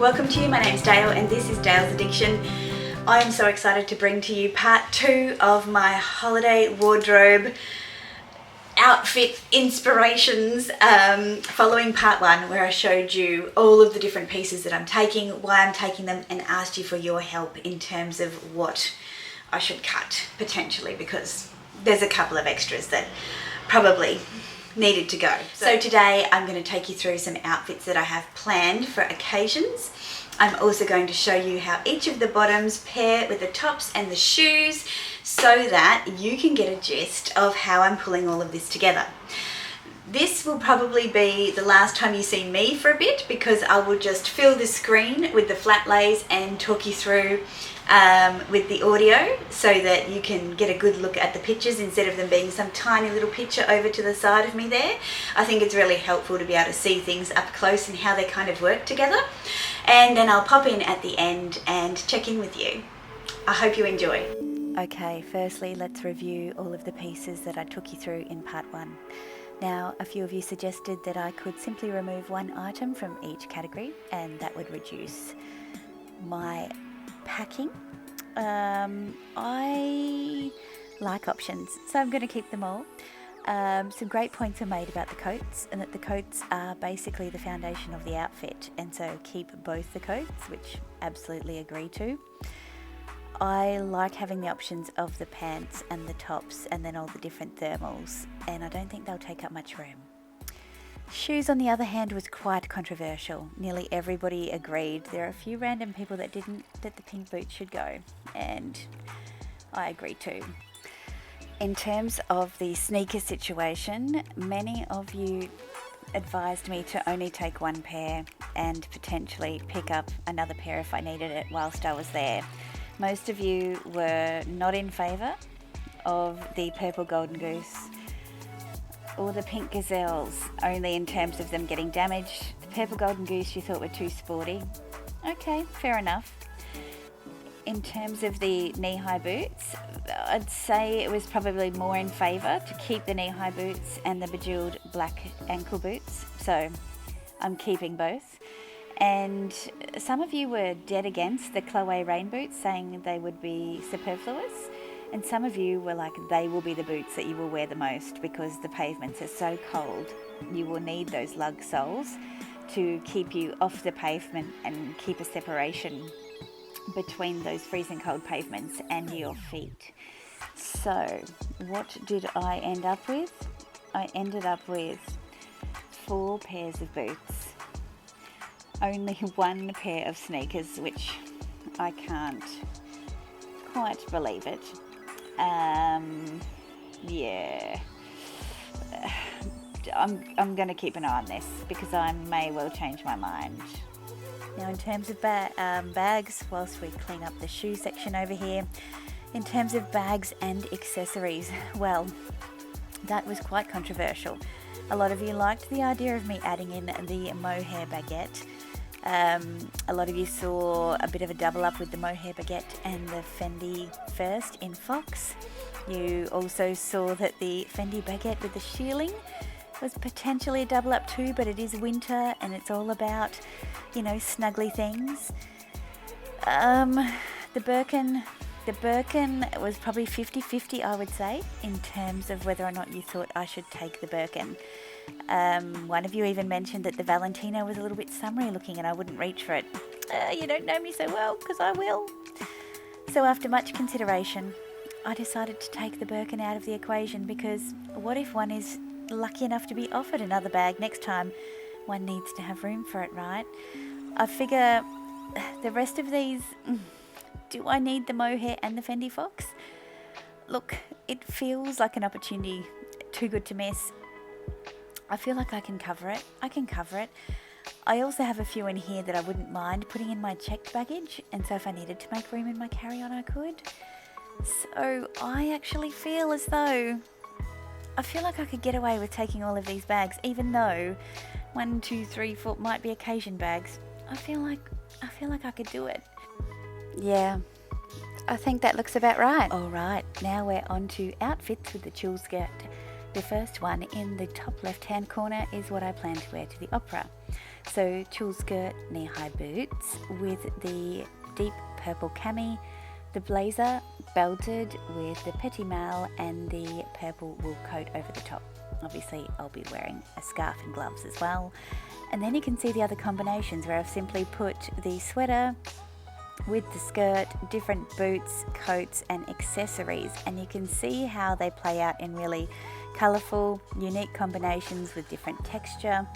Welcome to you, my name's Dale and this is Dale's Addiction. I am so excited to bring to you part 2 of my holiday wardrobe outfit inspirations, following part 1 where I showed you all of the different pieces that I'm taking, why I'm taking them, and asked you for your help in terms of what I should cut potentially, because there's a couple of extras that probably needed to go. So today I'm going to take you through some outfits that I have planned for occasions. I'm also going to show you how each of the bottoms pair with the tops and the shoes so that you can get a gist of how I'm pulling all of this together. This will probably be the last time you see me for a bit, because I will just fill the screen with the flat lays and talk you through with the audio so that you can get a good look at the pictures instead of them being some tiny little picture over to the side of me there. I think it's really helpful to be able to see things up close and how they kind of work together. And then I'll pop in at the end and check in with you. I hope you enjoy. Okay, firstly let's review all of the pieces that I took you through in part 1. Now, a few of you suggested that I could simply remove one item from each category and that would reduce my packing. I like options, so I'm going to keep them all. Some great points are made about the coats, and that the coats are basically the foundation of the outfit, and so keep both the coats, which absolutely agree to. I like having the options of the pants and the tops and then all the different thermals, and I don't think they'll take up much room. Shoes, on the other hand, was quite controversial. Nearly everybody agreed. There are a few random people that didn't, that the pink boots should go, and I agree too. In terms of the sneaker situation, many of you advised me to only take one pair and potentially pick up another pair if I needed it whilst I was there. Most of you were not in favour of the purple golden goose or the pink gazelles, only in terms of them getting damaged. The purple golden goose you thought were too sporty. Okay, fair enough. In terms of the knee-high boots, I'd say it was probably more in favour to keep the knee-high boots and the bejeweled black ankle boots, so I'm keeping both. And some of you were dead against the Chloe rain boots, saying they would be superfluous. And some of you were like, they will be the boots that you will wear the most because the pavements are so cold. You will need those lug soles to keep you off the pavement and keep a separation between those freezing cold pavements and your feet. So what did I end up with? I ended up with 4 pairs of boots, only 1 pair of sneakers, which I can't quite believe it. Yeah, I'm going to keep an eye on this because I may well change my mind. Now, in terms of bags, whilst we clean up the shoe section over here, in terms of bags and accessories, well, that was quite controversial. A lot of you liked the idea of me adding in the mohair baguette. A lot of you saw a bit of a double up with the mohair baguette and the Fendi first in Fox. You also saw that the Fendi baguette with the shearling was potentially a double up too, but it is winter and it's all about, you know, snuggly things. The Birkin was probably 50-50, I would say, in terms of whether or not you thought I should take the Birkin. One of you even mentioned that the Valentino was a little bit summery looking and I wouldn't reach for it. You don't know me so well, because I will. So after much consideration, I decided to take the Birkin out of the equation, because what if one is lucky enough to be offered another bag next time? One needs to have room for it, right? I figure the rest of these, do I need the mohair and the Fendi Fox? Look, it feels like an opportunity too good to miss. I feel like I can cover it. I also have a few in here that I wouldn't mind putting in my checked baggage, and so if I needed to make room in my carry-on, I could. So I actually feel as though I feel like I could get away with taking all of these bags, even though 1, 2, 3, 4 might be occasion bags. I feel like I could do it. Yeah, I think that looks about right. All right, now we're on to outfits with the tulle skirt. The first one in the top left-hand corner is what I plan to wear to the opera. So tulle skirt, knee-high boots with the deep purple cami, the blazer belted with the petit maille and the purple wool coat over the top. Obviously I'll be wearing a scarf and gloves as well. And then you can see the other combinations where I've simply put the sweater with the skirt, different boots, coats and accessories, and you can see how they play out in really colourful, unique combinations with different texture,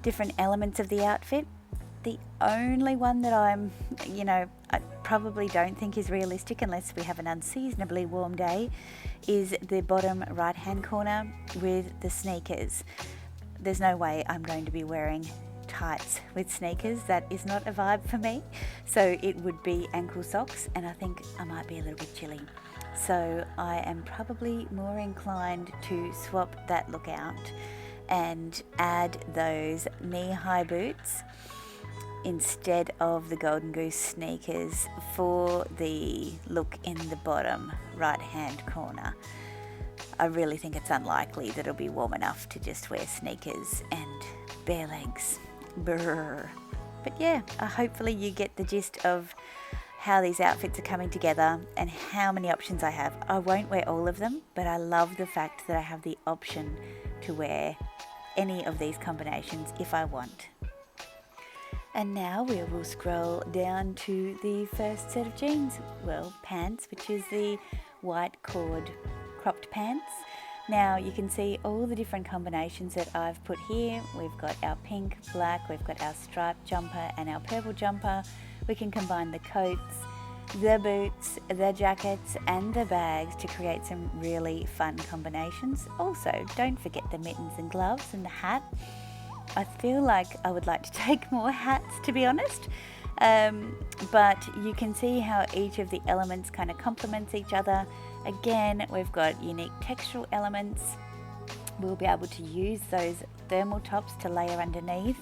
different elements of the outfit. The only one that I probably don't think is realistic unless we have an unseasonably warm day is the bottom right hand corner with the sneakers. There's no way I'm going to be wearing tights with sneakers. That is not a vibe for me. So it would be ankle socks, and I think I might be a little bit chilly. So I am probably more inclined to swap that look out and add those knee-high boots instead of the Golden Goose sneakers for the look in the bottom right hand corner. I really think it's unlikely that it'll be warm enough to just wear sneakers and bare legs. Brr. But yeah, hopefully you get the gist of how these outfits are coming together and how many options I have. I won't wear all of them, but I love the fact that I have the option to wear any of these combinations if I want. And now we will scroll down to the first set of jeans, well, pants, which is the white cord cropped pants. Now you can see all the different combinations that I've put here. We've got our pink, black, we've got our striped jumper and our purple jumper. We can combine the coats, the boots, the jackets and the bags to create some really fun combinations. Also, don't forget the mittens and gloves and the hat. I feel like I would like to take more hats, to be honest. But you can see how each of the elements kind of complements each other. Again, we've got unique textural elements. We'll be able to use those thermal tops to layer underneath.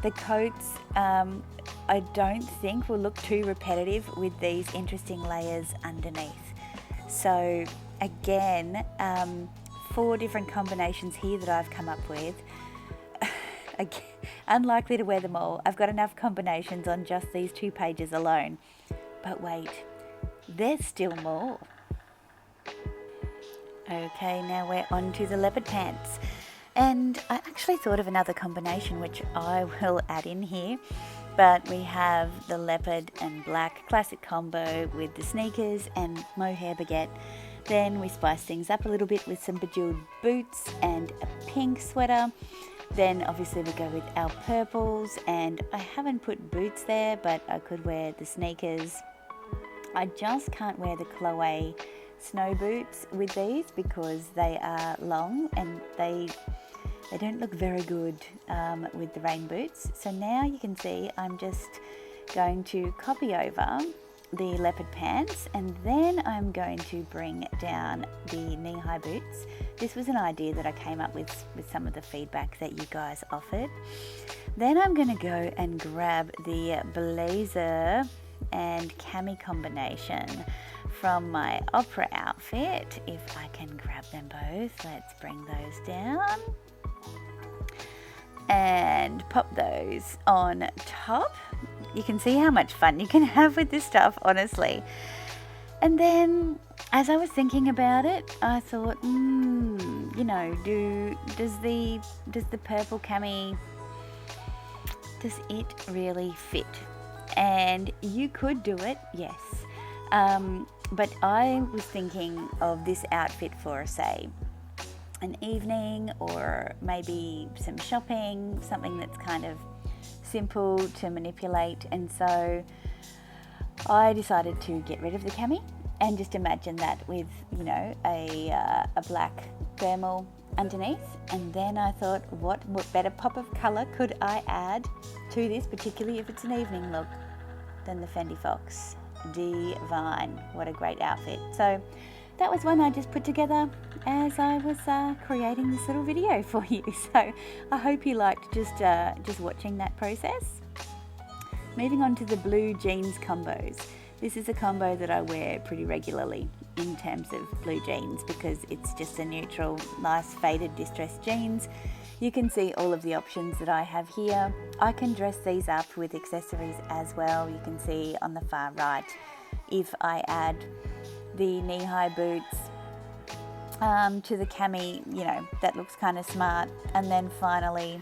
The coats, I don't think will look too repetitive with these interesting layers underneath. So again, 4 different combinations here that I've come up with. Again, unlikely to wear them all. I've got enough combinations on just these 2 pages alone. But wait, there's still more. Okay, now we're on to the leopard pants. And I actually thought of another combination which I will add in here. But we have the leopard and black classic combo with the sneakers and mohair baguette. Then we spice things up a little bit with some bejeweled boots and a pink sweater. Then obviously we go with our purples, and I haven't put boots there, but I could wear the sneakers. I just can't wear the Chloe snow boots with these because they are long and they don't look very good with the rain boots. So now you can see I'm just going to copy over the leopard pants, and then I'm going to bring down the knee-high boots. This was an idea that I came up with some of the feedback that you guys offered. Then I'm going to go and grab the blazer and cami combination from my opera outfit. If I can grab them both, let's bring those down and pop those on top. You can see how much fun you can have with this stuff, honestly. And then as I was thinking about it, I thought, does the purple cami, does it really fit? And you could do it, yes. But I was thinking of this outfit for, say, an evening or maybe some shopping, something that's kind of simple to manipulate. And so I decided to get rid of the cami and just imagine that with, a black thermal underneath. And then I thought, what better pop of colour could I add to this, particularly if it's an evening look, than the Fendi Fox. Divine. What a great outfit. So that was one I just put together as I was creating this little video for you. So I hope you liked just watching that process. Moving on to the blue jeans combos. This is a combo that I wear pretty regularly in terms of blue jeans because it's just a neutral, nice faded distressed jeans. You can see all of the options that I have here. I can dress these up with accessories as well. You can see on the far right, if I add the knee-high boots to the cami, you know, that looks kind of smart. And then finally,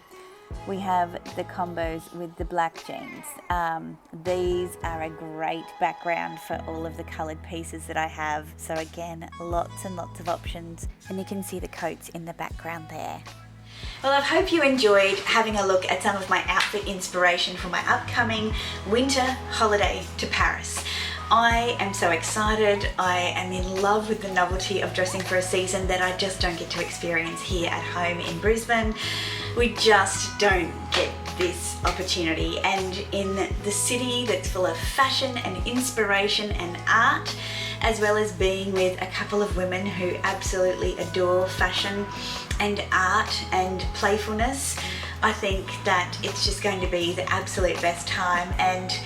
we have the combos with the black jeans. These are a great background for all of the coloured pieces that I have. So again, lots and lots of options. And you can see the coats in the background there. Well, I hope you enjoyed having a look at some of my outfit inspiration for my upcoming winter holiday to Paris. I am so excited. I am in love with the novelty of dressing for a season that I just don't get to experience here at home in Brisbane. We just don't get this opportunity, and in the city that's full of fashion and inspiration and art, as well as being with a couple of women who absolutely adore fashion and art and playfulness, I think that it's just going to be the absolute best time. And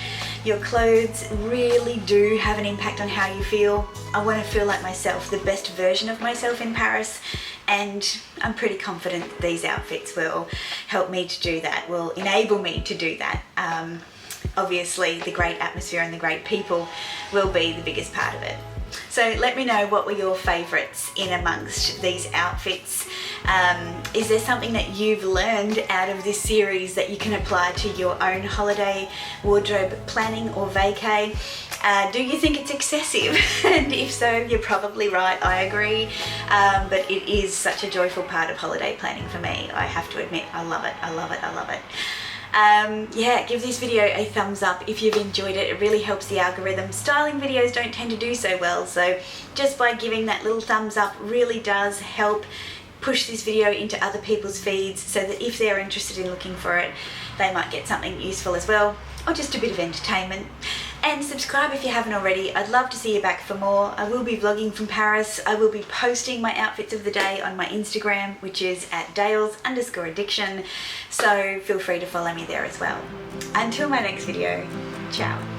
your clothes really do have an impact on how you feel. I want to feel like myself, the best version of myself in Paris, and I'm pretty confident that these outfits will help me to do that, will enable me to do that. Obviously, the great atmosphere and the great people will be the biggest part of it. So let me know, what were your favourites in amongst these outfits? Is there something that you've learned out of this series that you can apply to your own holiday wardrobe planning or vacay? Do you think it's excessive? And if so, you're probably right, I agree. But it is such a joyful part of holiday planning for me. I have to admit, I love it, I love it, I love it. Yeah, give this video a thumbs up if you've enjoyed it. It really helps the algorithm. Styling videos don't tend to do so well, so just by giving that little thumbs up really does help push this video into other people's feeds, so that if they're interested in looking for it, they might get something useful as well, or just a bit of entertainment. And subscribe if you haven't already. I'd love to see you back for more. I will be vlogging from Paris. I will be posting my outfits of the day on my Instagram, which is @Dales_addiction. So feel free to follow me there as well. Until my next video, ciao.